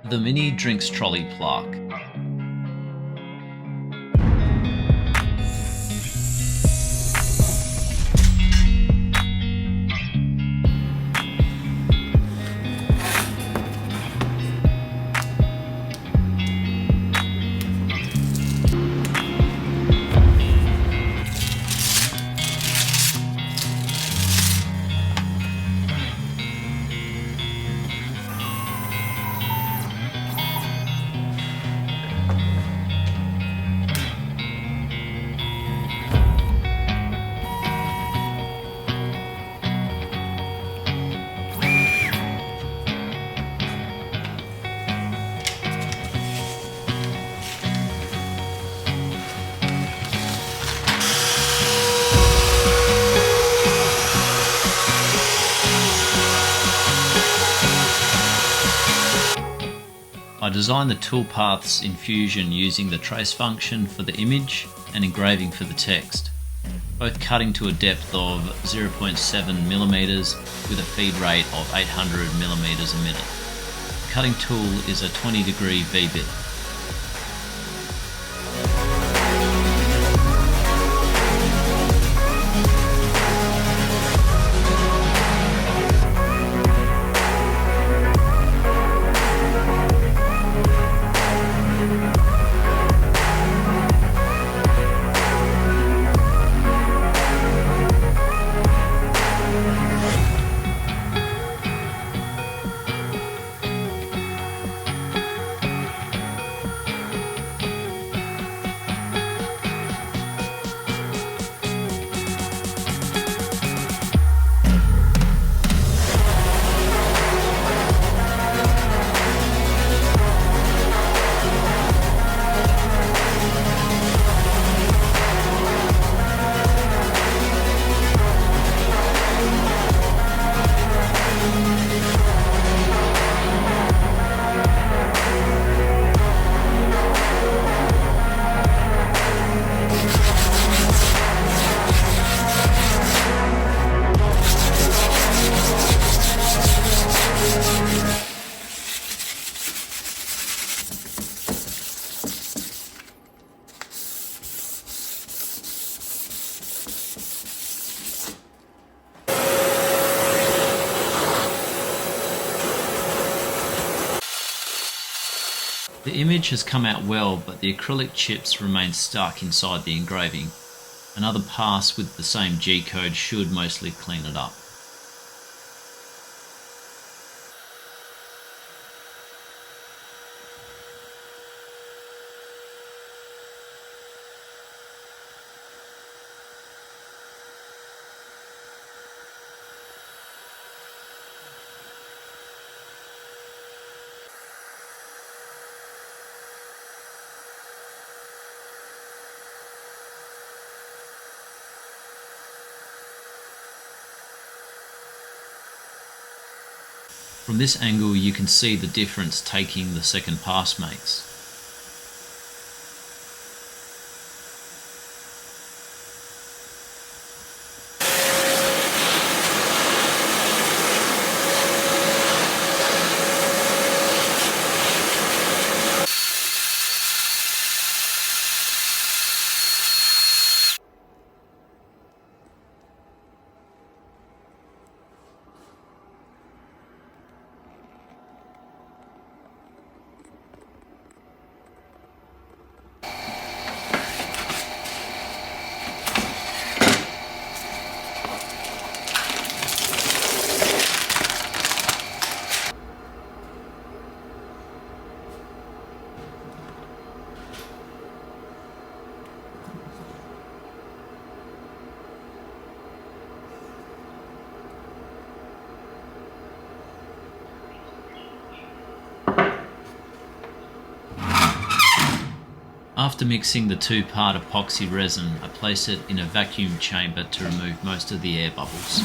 The Mini Drinks Trolley Plaque. I designed the toolpaths in Fusion using the trace function for the image and engraving for the text, both cutting to a depth of 0.7mm with a feed rate of 800mm a minute. The cutting tool is a 20-degree V-bit. The image has come out well, but the acrylic chips remain stuck inside the engraving. Another pass with the same G-code should mostly clean it up. From this angle you can see the difference taking the second pass makes. After mixing the two-part epoxy resin, I place it in a vacuum chamber to remove most of the air bubbles.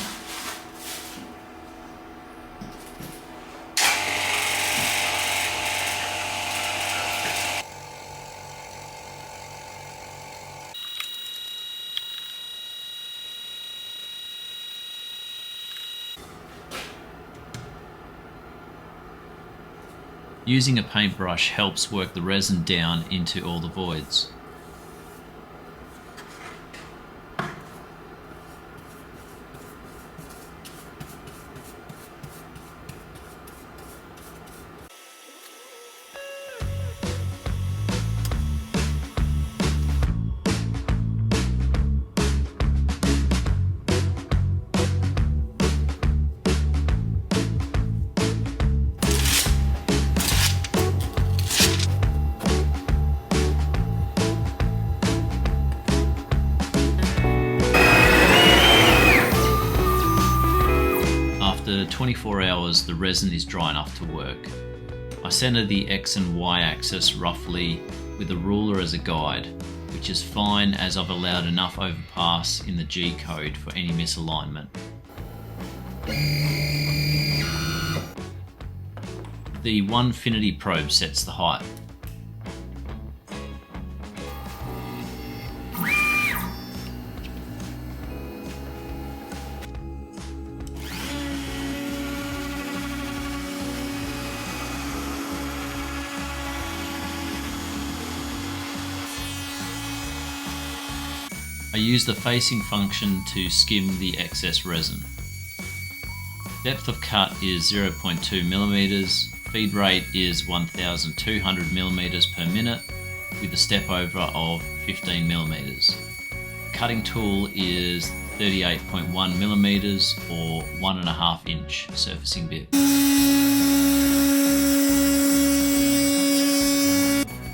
Using a paintbrush helps work the resin down into all the voids. After 24 hours, the resin is dry enough to work. I center the X and Y axis roughly with a ruler as a guide, which is fine as I've allowed enough overpass in the G code for any misalignment. The onefinity probe sets the height. I use the facing function to skim the excess resin. Depth of cut is 0.2 millimeters. Feed rate is 1200 millimeters per minute with a step over of 15 millimeters. Cutting tool is 38.1 millimeters or 1.5 inch surfacing bit.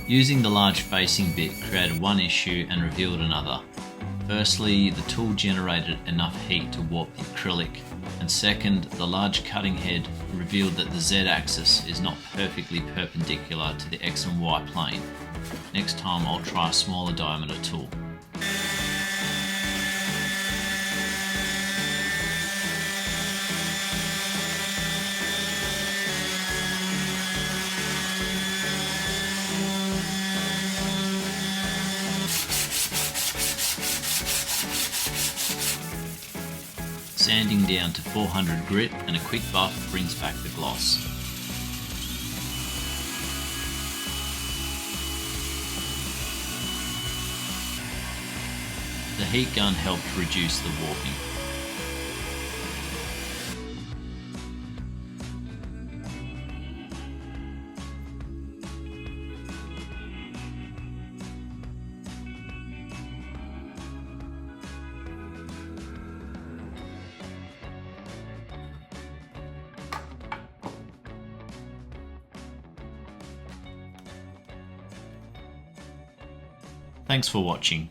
Using the large facing bit created one issue and revealed another. Firstly, the tool generated enough heat to warp the acrylic, and second, the large cutting head revealed that the Z-axis is not perfectly perpendicular to the X and Y plane. Next time I'll try a smaller diameter tool. Sanding down to 400 grit and a quick buff brings back the gloss. The heat gun helped reduce the warping. Thanks for watching.